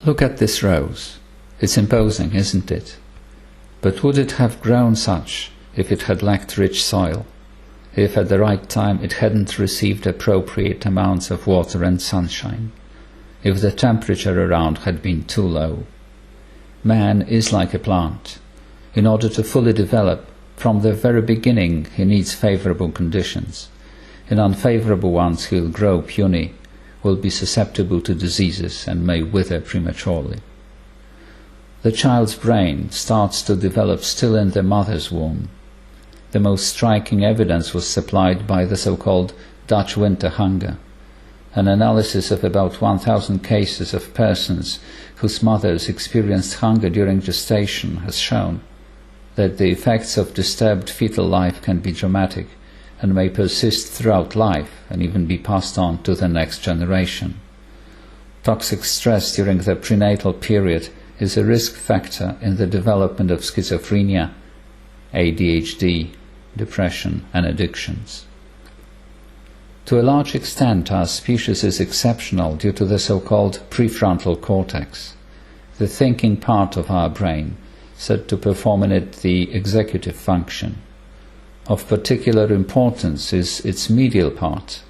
Look at this rose. It's imposing, isn't it? But would it have grown such if it had lacked rich soil, if at the right time it hadn't received appropriate amounts of water and sunshine, if the temperature around had been too low? Man is like a plant. In order to fully develop, from the very beginning he needs favorable conditions. In unfavorable ones he'll grow puny, will be susceptible to diseases and may wither prematurely. The child's brain starts to develop still in the mother's womb. The most striking evidence was supplied by the so-called Dutch winter hunger. An analysis of about 1,000 cases of persons whose mothers experienced hunger during gestation has shown that the effects of disturbed fetal life can be dramatic and may persist throughout life and even be passed on to the next generation. Toxic stress during the prenatal period is a risk factor in the development of schizophrenia, ADHD, depression and addictions. To a large extent, our species is exceptional due to the so-called prefrontal cortex, the thinking part of our brain, said to perform in it the executive function. Of particular importance is its medial part.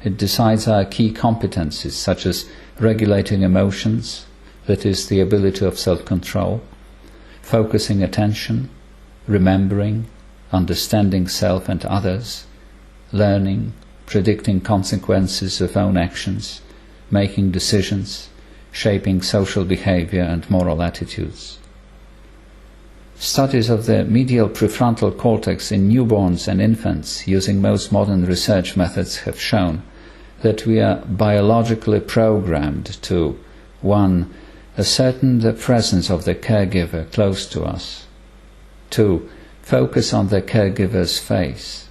It decides our key competencies such as regulating emotions, that is, the ability of self-control, focusing attention, remembering, understanding self and others, learning, predicting consequences of own actions, making decisions, shaping social behavior and moral attitudes. Studies of the medial prefrontal cortex in newborns and infants using most modern research methods have shown that we are biologically programmed to 1. Ascertain the presence of the caregiver close to us, 2. Focus on the caregiver's face,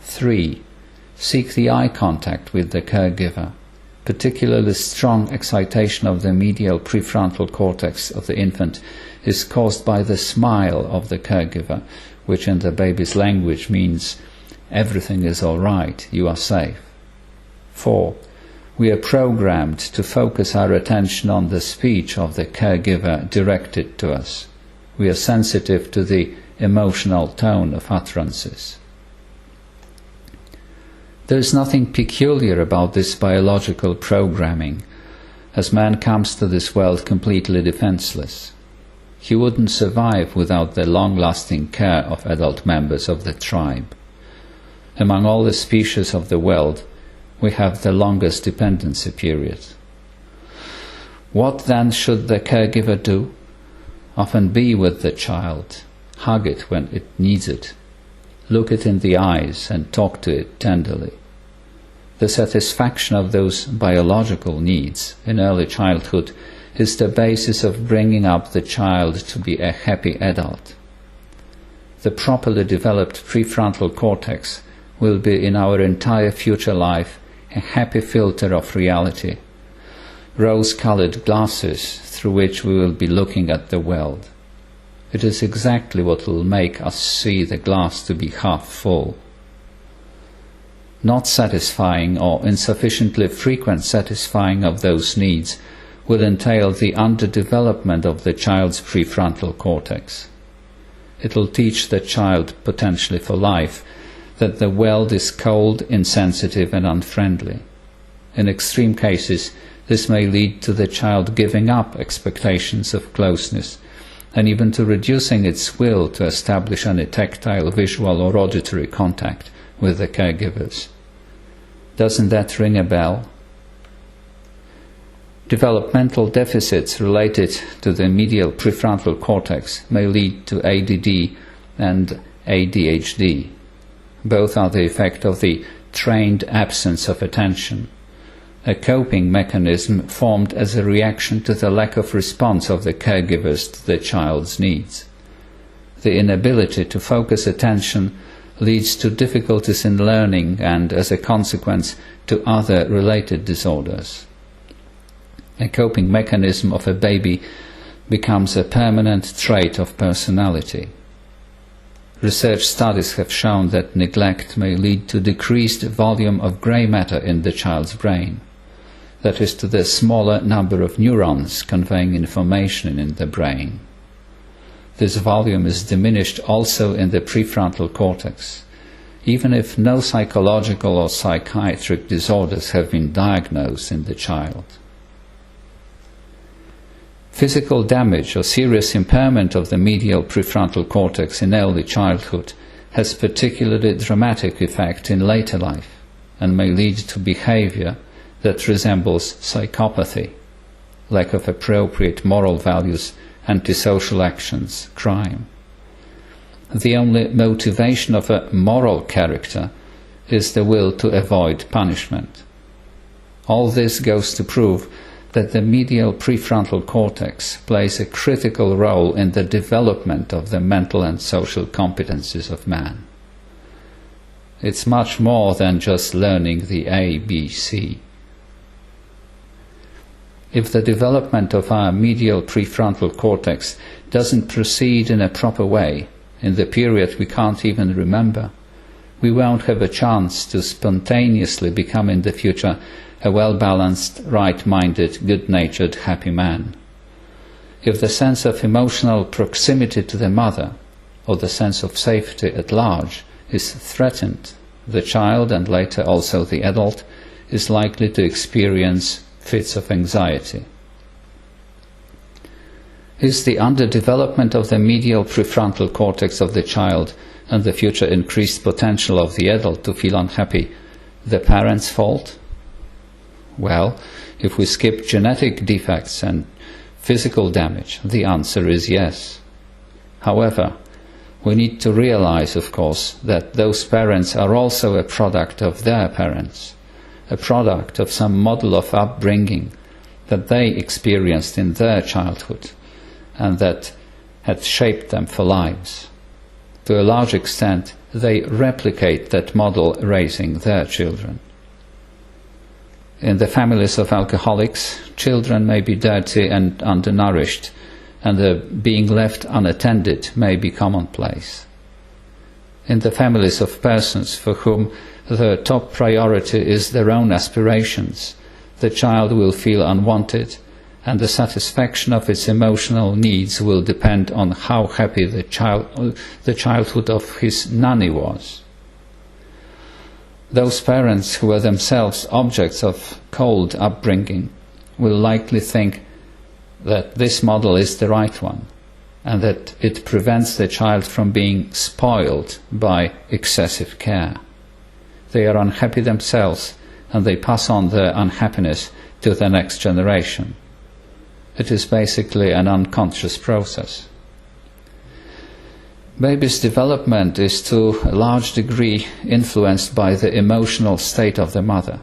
3. Seek the eye contact with the caregiver. Particularly strong excitation of the medial prefrontal cortex of the infant is caused by the smile of the caregiver, which in the baby's language means everything is all right, you are safe. 4. We are programmed to focus our attention on the speech of the caregiver directed to us. We are sensitive to the emotional tone of utterances. There is nothing peculiar about this biological programming, as man comes to this world completely defenseless. He wouldn't survive without the long-lasting care of adult members of the tribe. Among all the species of the world, we have the longest dependency period. What then should the caregiver do? Often be with the child, hug it when it needs it, look it in the eyes and talk to it tenderly. The satisfaction of those biological needs in early childhood is the basis of bringing up the child to be a happy adult. The properly developed prefrontal cortex will be in our entire future life a happy filter of reality, rose-colored glasses through which we will be looking at the world. It is exactly what will make us see the glass to be half full. Not satisfying or insufficiently frequent satisfying of those needs will entail the underdevelopment of the child's prefrontal cortex. It will teach the child, potentially for life, that the world is cold, insensitive and unfriendly. In extreme cases, this may lead to the child giving up expectations of closeness and even to reducing its will to establish any tactile, visual or auditory contact with the caregivers. Doesn't that ring a bell? Developmental deficits related to the medial prefrontal cortex may lead to ADD and ADHD. Both are the effect of the trained absence of attention, a coping mechanism formed as a reaction to the lack of response of the caregivers to the child's needs. The inability to focus attention leads to difficulties in learning and, as a consequence, to other related disorders. A coping mechanism of a baby becomes a permanent trait of personality. Research studies have shown that neglect may lead to decreased volume of grey matter in the child's brain. that is, to the smaller number of neurons conveying information in the brain. This volume is diminished also in the prefrontal cortex, even if no psychological or psychiatric disorders have been diagnosed in the child. Physical damage or serious impairment of the medial prefrontal cortex in early childhood has particularly dramatic effect in later life and may lead to behavior that resembles psychopathy, lack of appropriate moral values, antisocial actions, crime. The only motivation of a moral character is the will to avoid punishment. All this goes to prove that the medial prefrontal cortex plays a critical role in the development of the mental and social competencies of man. It's much more than just learning the A, B, C. If the development of our medial prefrontal cortex doesn't proceed in a proper way, in the period we can't even remember, we won't have a chance to spontaneously become in the future a well-balanced, right-minded, good-natured, happy man. If the sense of emotional proximity to the mother, or the sense of safety at large, is threatened, the child, and later also the adult, is likely to experience fits of anxiety. Is the underdevelopment of the medial prefrontal cortex of the child and the future increased potential of the adult to feel unhappy the parent's fault? Well, if we skip genetic defects and physical damage, the answer is yes. However, we need to realize, of course, that those parents are also a product of their parents, a product of some model of upbringing that they experienced in their childhood and that had shaped them for lives. To a large extent, they replicate that model raising their children. In the families of alcoholics, children may be dirty and undernourished, and the being left unattended may be commonplace. In the families of persons for whom the top priority is their own aspirations, the child will feel unwanted, and the satisfaction of its emotional needs will depend on how happy the childhood of his nanny was. Those parents who are themselves objects of cold upbringing will likely think that this model is the right one, and that it prevents the child from being spoiled by excessive care. They are unhappy themselves, and they pass on their unhappiness to the next generation. It is basically an unconscious process. Baby's development is to a large degree influenced by the emotional state of the mother.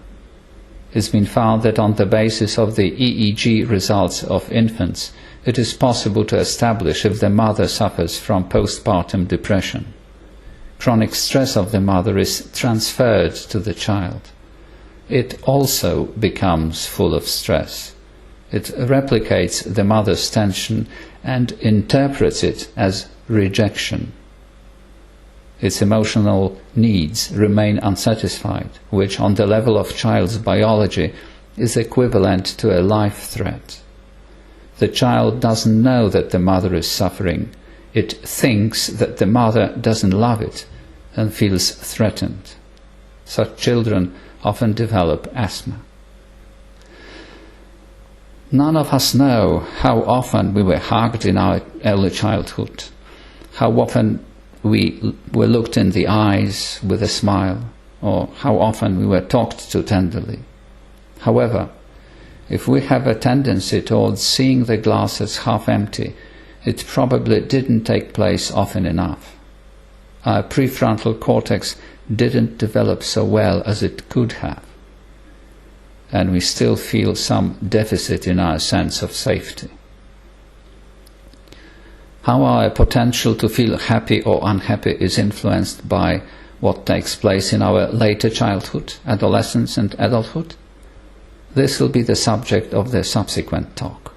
It's been found that on the basis of the EEG results of infants, it is possible to establish if the mother suffers from postpartum depression. Chronic stress of the mother is transferred to the child. It also becomes full of stress. It replicates the mother's tension and interprets it as rejection. Its emotional needs remain unsatisfied, which on the level of child's biology is equivalent to a life threat. The child doesn't know that the mother is suffering. It thinks that the mother doesn't love it and feels threatened. Such children often develop asthma. None of us know how often we were hugged in our early childhood, how often we were looked in the eyes with a smile, or how often we were talked to tenderly. However, if we have a tendency towards seeing the glass as half empty, it probably didn't take place often enough. Our prefrontal cortex didn't develop so well as it could have, and we still feel some deficit in our sense of safety. How our potential to feel happy or unhappy is influenced by what takes place in our later childhood, adolescence and adulthood? This will be the subject of the subsequent talk.